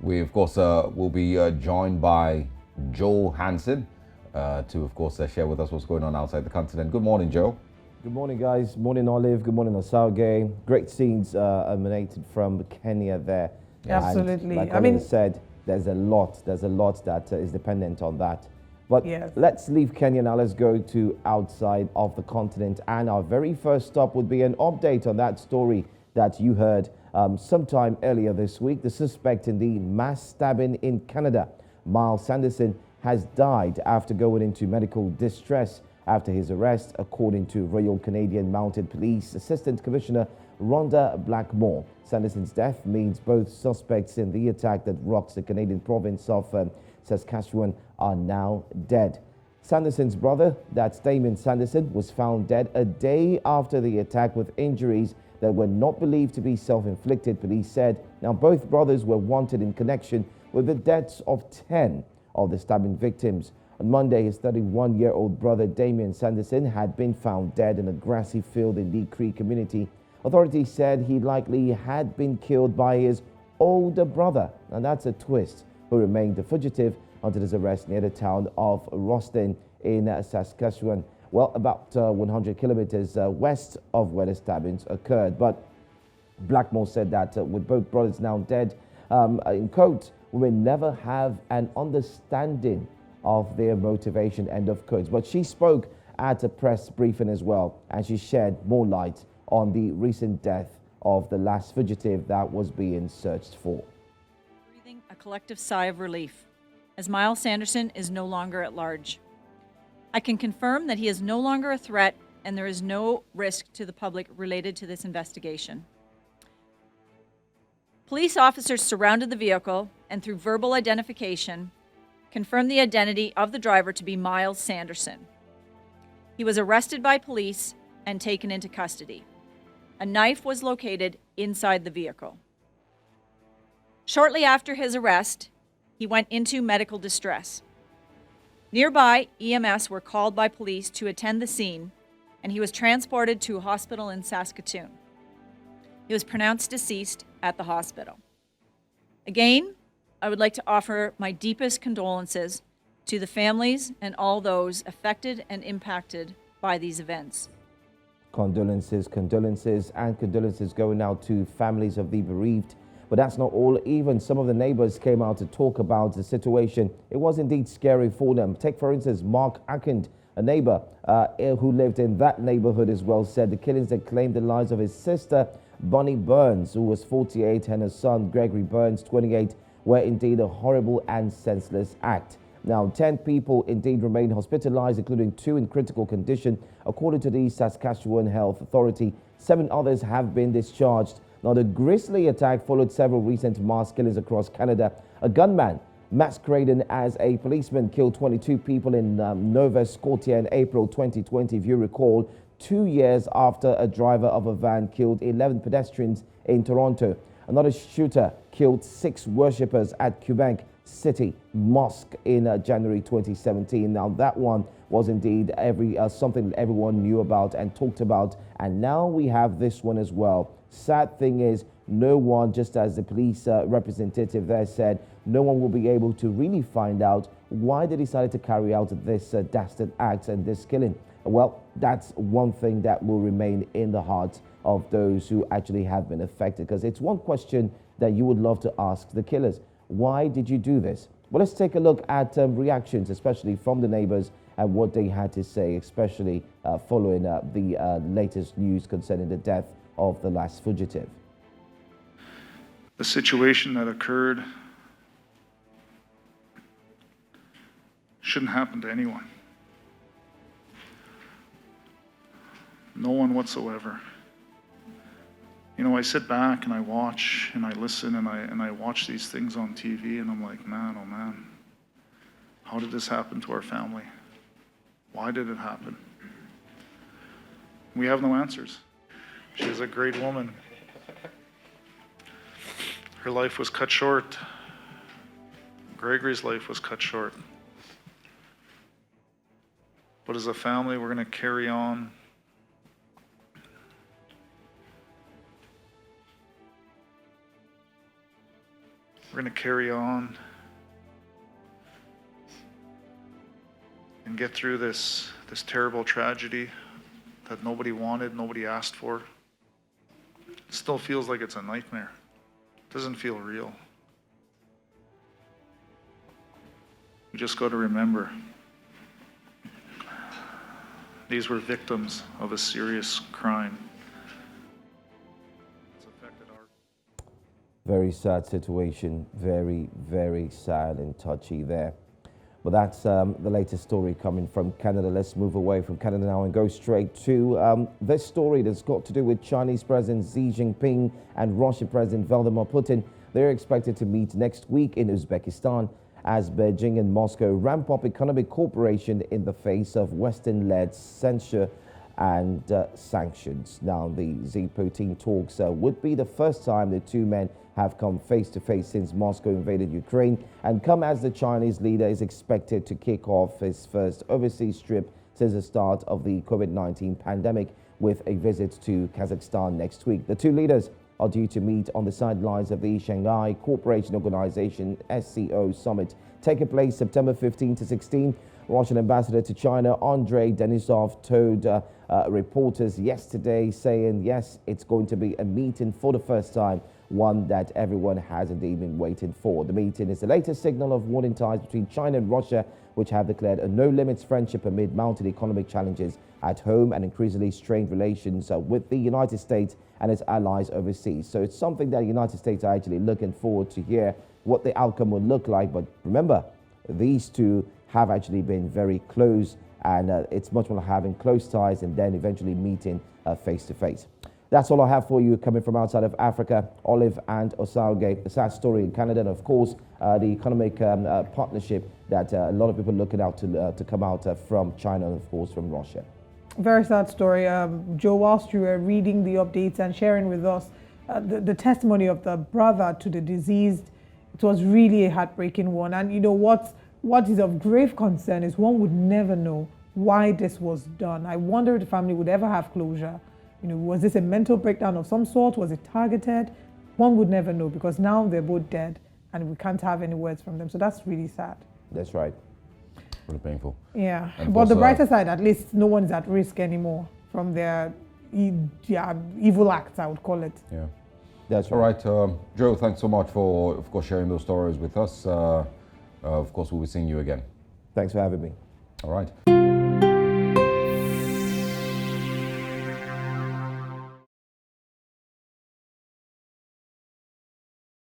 We, of course, will be joined by Joe Hansen to, of course, share with us what's going on outside the continent. Good morning, Joe. Good morning, guys. Morning, Olive. Good morning, Osage. Great scenes emanated from Kenya there. Absolutely. And like Olive said, there's a lot that is dependent on that. But yes, let's leave Kenya now. Let's go to outside of the continent. And our very first stop would be an update on that story that you heard sometime earlier this week. The suspect in the mass stabbing in Canada, Miles Sanderson, has died after going into medical distress after his arrest, according to Royal Canadian Mounted Police Assistant Commissioner Rhonda Blackmore. Sanderson's death means both suspects in the attack that rocks the Canadian province of Saskatchewan are now dead. Sanderson's brother, that's Damien Sanderson, was found dead a day after the attack with injuries that were not believed to be self-inflicted, police said. Now, both brothers were wanted in connection with the deaths of 10 of the stabbing victims. On Monday, his 31-year-old brother Damien Sanderson had been found dead in a grassy field in the Cree community. Authorities said he likely had been killed by his older brother, and that's a twist, who remained a fugitive until his arrest near the town of Rostin in Saskatchewan, well, about 100 kilometers west of where the stabbings occurred. But Blackmore said that with both brothers now dead, in quote, we may never have an understanding of their motivation, end of quotes. But she spoke at a press briefing as well, and she shed more light on the recent death of the last fugitive that was being searched for. Breathing a collective sigh of relief, as Miles Sanderson is no longer at large. I can confirm that he is no longer a threat and there is no risk to the public related to this investigation. Police officers surrounded the vehicle and through verbal identification confirmed the identity of the driver to be Miles Sanderson. He was arrested by police and taken into custody. A knife was located inside the vehicle. Shortly after his arrest, he went into medical distress. Nearby, EMS were called by police to attend the scene, and he was transported to a hospital in Saskatoon. He was pronounced deceased at the hospital. Again, I would like to offer my deepest condolences to the families and all those affected and impacted by these events. Condolences going out to families of the bereaved. But that's not all. Even some of the neighbors came out to talk about the situation. It was indeed scary for them. Take, for instance, Mark Akand, a neighbor who lived in that neighborhood as well, said the killings that claimed the lives of his sister, Bonnie Burns, who was 48, and her son, Gregory Burns, 28, were indeed a horrible and senseless act. Now, 10 people indeed remain hospitalized, including 2 in critical condition, according to the Saskatchewan Health Authority. 7 others have been discharged. Now, the grisly attack followed several recent mass killings across Canada. A gunman masquerading as a policeman killed 22 people in Nova Scotia in April 2020, if you recall, 2 years after a driver of a van killed 11 pedestrians in Toronto. Another shooter killed 6 worshippers at Quebec City Mosque in January 2017. Now, that one was indeed something that everyone knew about and talked about. And now we have this one as well. Sad thing is, no one, just as the police representative there said, no one will be able to really find out why they decided to carry out this dastard act and this killing. Well, that's one thing that will remain in the hearts of those who actually have been affected, because it's one question that you would love to ask the killers. Why did you do this? Well, let's take a look at reactions, especially from the neighbors and what they had to say, especially following the latest news concerning the death of the last fugitive. The situation that occurred shouldn't happen to anyone. No one whatsoever. You know, I sit back and I watch and I listen and I watch these things on TV and I'm like, man, oh man, how did this happen to our family? Why did it happen? We have no answers. She's a great woman. Her life was cut short. Gregory's life was cut short. But as a family, we're going to carry on. We're going to carry on and get through this terrible tragedy that nobody wanted, nobody asked for. It still feels like it's a nightmare. It doesn't feel real. We just got to remember, these were victims of a serious crime. It's affected our... Very sad situation, very, very sad and touchy there. But that's the latest story coming from Canada. Let's move away from Canada now and go straight to this story that's got to do with Chinese President Xi Jinping and Russian President Vladimir Putin. They're expected to meet next week in Uzbekistan as Beijing and Moscow ramp up economic cooperation in the face of Western-led censure and sanctions. Now, the Xi-Putin talks would be the first time the two men have come face-to-face since Moscow invaded Ukraine, and come as the Chinese leader is expected to kick off his first overseas trip since the start of the COVID-19 pandemic with a visit to Kazakhstan next week. The two leaders are due to meet on the sidelines of the Shanghai Cooperation Organization SCO summit taking place September 15 to 16. Russian ambassador to China Andrei Denisov told reporters yesterday, saying yes, it's going to be a meeting for the first time, one that everyone has indeed been waiting for. The meeting is the latest signal of warning ties between China and Russia, which have declared a no-limits friendship amid mounting economic challenges at home and increasingly strained relations with the United States and its allies overseas. So it's something that the United States are actually looking forward to hear what the outcome would look like. But remember, these two have actually been very close, and it's much more having close ties and then eventually meeting face to face. That's all I have for you coming from outside of Africa. Olive and Osauge, a sad story in Canada, and of course the economic partnership that a lot of people are looking out to come out from China and of course from Russia. Very sad story. Joe, whilst you were reading the updates and sharing with us the testimony of the brother to the deceased, it was really a heartbreaking one. And you know what is of grave concern is one would never know why this was done. I wonder if the family would ever have closure. You know, was this a mental breakdown of some sort? Was it targeted? One would never know, because now they're both dead and we can't have any words from them. So that's really sad. That's right. Really painful. Yeah, And but the also, brighter side, at least no one is at risk anymore from their evil acts, I would call it. Yeah. That's All right. right, Joe, thanks so much for, of course, sharing those stories with us. Of course, we'll be seeing you again. Thanks for having me. All right.